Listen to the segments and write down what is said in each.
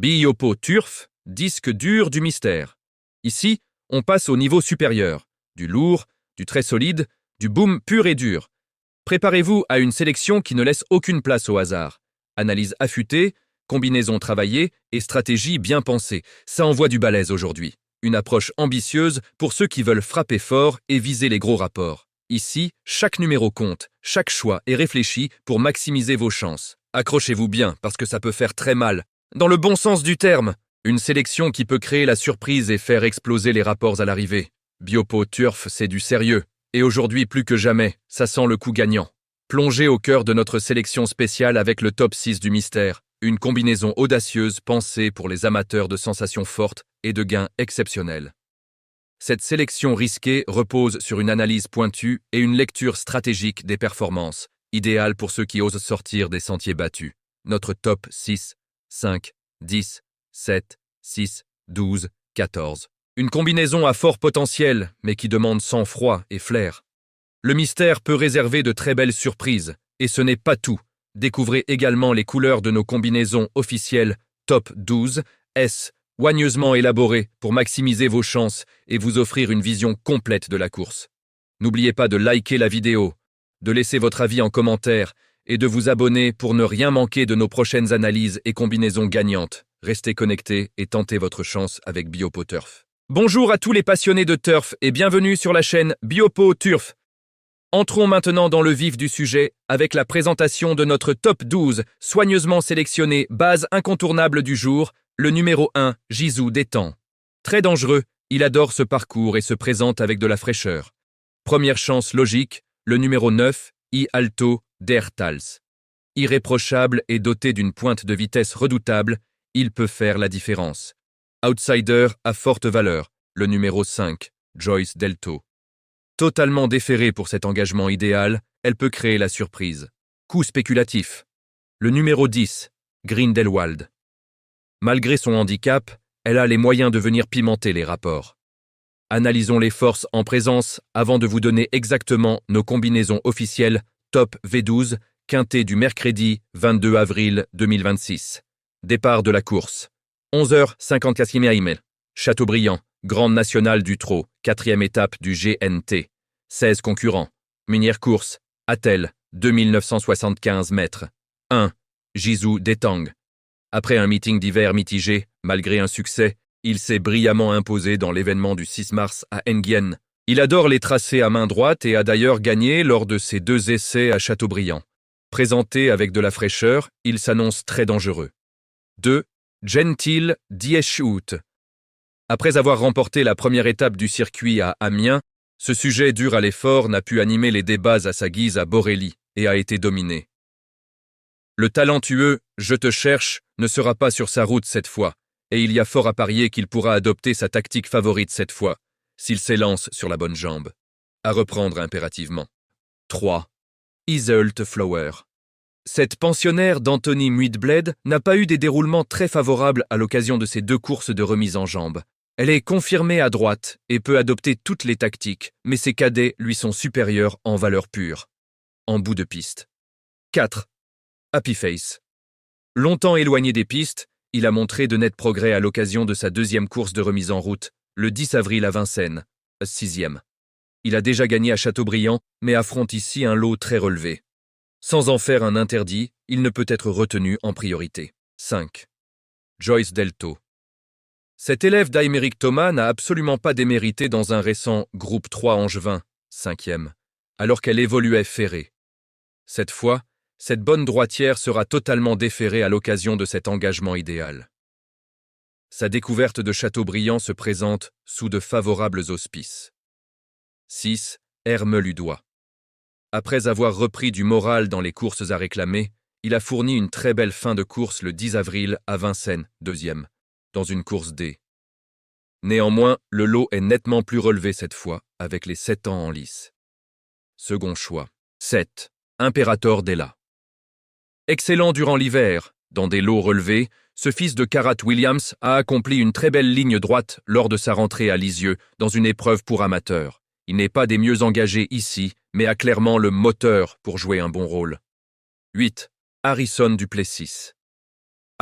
Biopo Turf, disque dur du mystère. Ici, on passe au niveau supérieur. Du lourd, du très solide, du boom pur et dur. Préparez-vous à une sélection qui ne laisse aucune place au hasard. Analyse affûtée, combinaison travaillée et stratégie bien pensée. Ça envoie du balèze aujourd'hui. Une approche ambitieuse pour ceux qui veulent frapper fort et viser les gros rapports. Ici, chaque numéro compte, chaque choix est réfléchi pour maximiser vos chances. Accrochez-vous bien parce que ça peut faire très mal. Dans le bon sens du terme, une sélection qui peut créer la surprise et faire exploser les rapports à l'arrivée. Biopo Turf, c'est du sérieux. Et aujourd'hui, plus que jamais, ça sent le coup gagnant. Plongez au cœur de notre sélection spéciale avec le top 6 du mystère. Une combinaison audacieuse pensée pour les amateurs de sensations fortes et de gains exceptionnels. Cette sélection risquée repose sur une analyse pointue et une lecture stratégique des performances, idéale pour ceux qui osent sortir des sentiers battus. Notre top 6, 5, 10, 7, 6, 12, 14. Une combinaison à fort potentiel, mais qui demande sang-froid et flair. Le mystère peut réserver de très belles surprises, et ce n'est pas tout. Découvrez également les couleurs de nos combinaisons officielles Top 12 S, soigneusement élaborées pour maximiser vos chances et vous offrir une vision complète de la course. N'oubliez pas de liker la vidéo, de laisser votre avis en commentaire et de vous abonner pour ne rien manquer de nos prochaines analyses et combinaisons gagnantes. Restez connectés et tentez votre chance avec Biopo Turf. Bonjour à tous les passionnés de turf et bienvenue sur la chaîne Biopo Turf. Entrons maintenant dans le vif du sujet avec la présentation de notre top 12, soigneusement sélectionné base incontournable du jour, le numéro 1, Jisoo Détang. Très dangereux, il adore ce parcours et se présente avec de la fraîcheur. Première chance logique, le numéro 9, I Alto Der Tals. Irréprochable et doté d'une pointe de vitesse redoutable, il peut faire la différence. Outsider à forte valeur, le numéro 5, Joyce Delto. Totalement déférée pour cet engagement idéal, elle peut créer la surprise. Coup spéculatif. Le numéro 10, Grindelwald. Malgré son handicap, elle a les moyens de venir pimenter les rapports. Analysons les forces en présence avant de vous donner exactement nos combinaisons officielles Top V12, quintet du mercredi 22 avril 2026. Départ de la course. 11h54 Châteaubriand, Grande Nationale du Trot, 4e étape du GNT. 16 concurrents. Minière course. Attel, 2975 mètres. 1. Jisoo Détang. Après un meeting d'hiver mitigé, malgré un succès, il s'est brillamment imposé dans l'événement du 6 mars à Nguyen. Il adore les tracés à main droite et a d'ailleurs gagné lors de ses 2 essais à Châteaubriand. Présenté avec de la fraîcheur, il s'annonce très dangereux. 2. Gentil Dieschout. Après avoir remporté la première étape du circuit à Amiens, ce sujet dur à l'effort n'a pu animer les débats à sa guise à Borély et a été dominé. Le talentueux « Je te cherche » ne sera pas sur sa route cette fois, et il y a fort à parier qu'il pourra adopter sa tactique favorite cette fois, s'il s'élance sur la bonne jambe. À reprendre impérativement. 3. Iseult Flower. Cette pensionnaire d'Anthony Muidbled n'a pas eu des déroulements très favorables à l'occasion de ses 2 courses de remise en jambes. Elle est confirmée à droite et peut adopter toutes les tactiques, mais ses cadets lui sont supérieurs en valeur pure. En bout de piste. 4. Happy Face. Longtemps éloigné des pistes, il a montré de nets progrès à l'occasion de sa 2e course de remise en route, le 10 avril à Vincennes, 6e. Il a déjà gagné à Châteaubriand, mais affronte ici un lot très relevé. Sans en faire un interdit, il ne peut être retenu en priorité. 5. Joyce Delto. Cet élève d'Aymeric Thomas n'a absolument pas démérité dans un récent groupe 3 angevin, 5e, alors qu'elle évoluait ferrée. Cette fois, cette bonne droitière sera totalement déférée à l'occasion de cet engagement idéal. Sa découverte de Châteaubriand se présente sous de favorables auspices. 6. Herme Ludois. Après avoir repris du moral dans les courses à réclamer, il a fourni une très belle fin de course le 10 avril à Vincennes, 2e, dans une course D. Néanmoins, le lot est nettement plus relevé cette fois, avec les 7 ans en lice. Second choix. 7. Imperator Della. Excellent durant l'hiver, dans des lots relevés, ce fils de Karat Williams a accompli une très belle ligne droite lors de sa rentrée à Lisieux, dans une épreuve pour amateurs. Il n'est pas des mieux engagés ici, mais a clairement le moteur pour jouer un bon rôle. 8. Harrison Duplessis.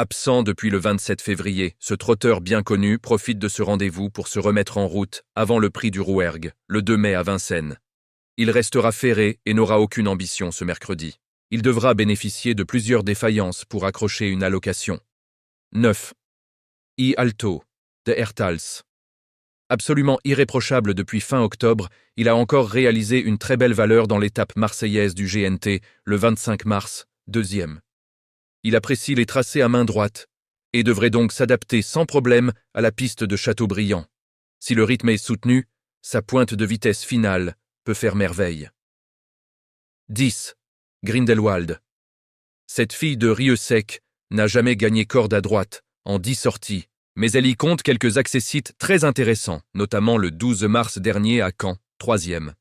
Absent depuis le 27 février, ce trotteur bien connu profite de ce rendez-vous pour se remettre en route avant le prix du Rouergue, le 2 mai à Vincennes. Il restera ferré et n'aura aucune ambition ce mercredi. Il devra bénéficier de plusieurs défaillances pour accrocher une allocation. 9. I Alto, de Hertals. Absolument irréprochable depuis fin octobre, il a encore réalisé une très belle valeur dans l'étape marseillaise du GNT, le 25 mars, 2e. Il apprécie les tracés à main droite et devrait donc s'adapter sans problème à la piste de Châteaubriand. Si le rythme est soutenu, sa pointe de vitesse finale peut faire merveille. 10. Grindelwald. Cette fille de Rieux-Sec n'a jamais gagné corde à droite en 10 sorties, mais elle y compte quelques accessites très intéressants, notamment le 12 mars dernier à Caen, 3e.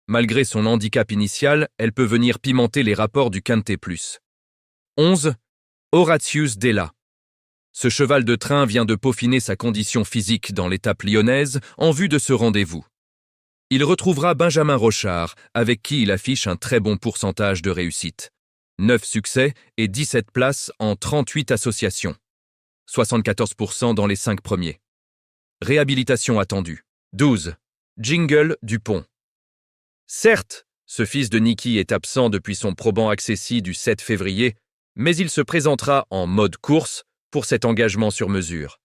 Malgré son handicap initial, elle peut venir pimenter les rapports du Quintet Plus. 11. Horatius Della. Ce cheval de train vient de peaufiner sa condition physique dans l'étape lyonnaise en vue de ce rendez-vous. Il retrouvera Benjamin Rochard, avec qui il affiche un très bon pourcentage de réussite. 9 succès et 17 places en 38 associations. 74% dans les 5 premiers. Réhabilitation attendue. 12. Jingle Dupont. Certes, ce fils de Niki est absent depuis son probant accessi du 7 février, mais il se présentera en mode course pour cet engagement sur mesure.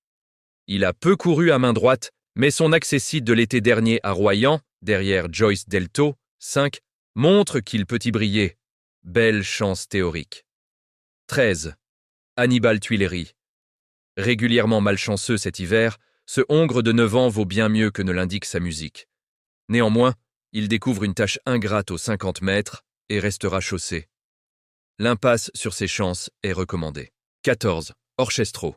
Il a peu couru à main droite, mais son accessit de l'été dernier à Royan, derrière Joyce Delto, 5, montre qu'il peut y briller. Belle chance théorique. 13. Hannibal Tuileries. Régulièrement malchanceux cet hiver, ce hongre de 9 ans vaut bien mieux que ne l'indique sa musique. Néanmoins, il découvre une tâche ingrate aux 50 mètres et restera chaussé. L'impasse sur ses chances est recommandée. 14. Orchestro.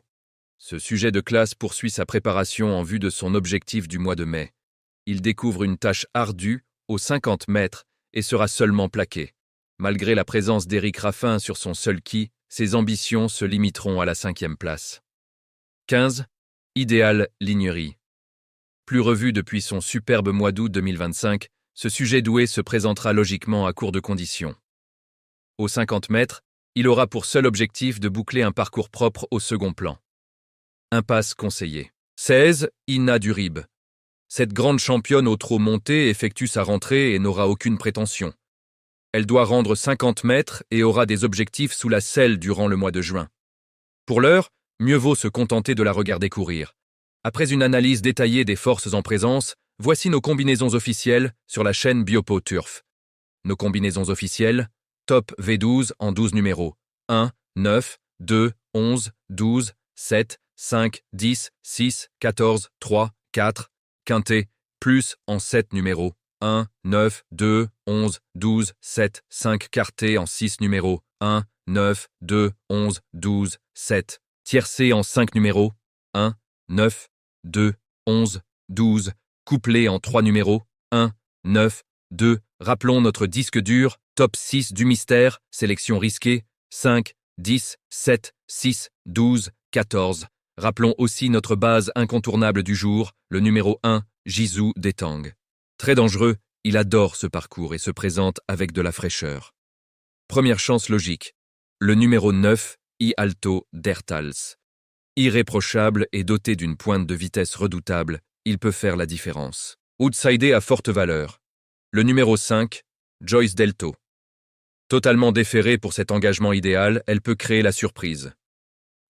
Ce sujet de classe poursuit sa préparation en vue de son objectif du mois de mai. Il découvre une tâche ardue aux 50 mètres et sera seulement plaqué. Malgré la présence d'Éric Raffin sur son seul quai, ses ambitions se limiteront à la 5e place. 15. Idéal Lignerie. Plus revu depuis son superbe mois d'août 2025, ce sujet doué se présentera logiquement à court de conditions. Aux 50 mètres, il aura pour seul objectif de boucler un parcours propre au second plan. Impasse conseillée. 16. Ina Durib. Cette grande championne au trot monté effectue sa rentrée et n'aura aucune prétention. Elle doit rendre 50 mètres et aura des objectifs sous la selle durant le mois de juin. Pour l'heure, mieux vaut se contenter de la regarder courir. Après une analyse détaillée des forces en présence, voici nos combinaisons officielles sur la chaîne Biopo Turf. Nos combinaisons officielles, Top V12 en 12 numéros. 1, 9, 2, 11, 12, 7, 5, 10, 6, 14, 3, 4. Quintet, plus en 7 numéros. 1, 9, 2, 11, 12, 7, 5. Quartet en 6 numéros. 1, 9, 2, 11, 12, 7. Tiercé en 5 numéros. 1, 9, 2, 11, 12. Couplet en 3 numéros. 1, 9, 2. Rappelons notre disque dur, top 6 du mystère, sélection risquée, 5, 10, 7, 6, 12, 14. Rappelons aussi notre base incontournable du jour, le numéro 1, Jisoo Detang. Très dangereux, il adore ce parcours et se présente avec de la fraîcheur. Première chance logique, le numéro 9, I Alto d'Hertals. Irréprochable et doté d'une pointe de vitesse redoutable, il peut faire la différence. Outsidé à forte valeur. Le numéro 5, Joyce Delto. Totalement déférée pour cet engagement idéal, elle peut créer la surprise.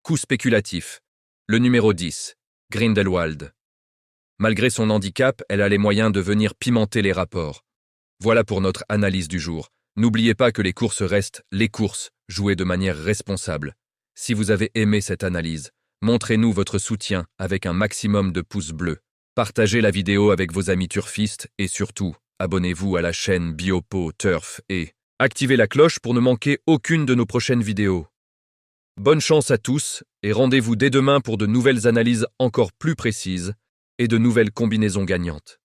Coup spéculatif. Le numéro 10, Grindelwald. Malgré son handicap, elle a les moyens de venir pimenter les rapports. Voilà pour notre analyse du jour. N'oubliez pas que les courses restent les courses, jouées de manière responsable. Si vous avez aimé cette analyse, montrez-nous votre soutien avec un maximum de pouces bleus. Partagez la vidéo avec vos amis turfistes et surtout, abonnez-vous à la chaîne Biopo Turf et activez la cloche pour ne manquer aucune de nos prochaines vidéos. Bonne chance à tous et rendez-vous dès demain pour de nouvelles analyses encore plus précises et de nouvelles combinaisons gagnantes.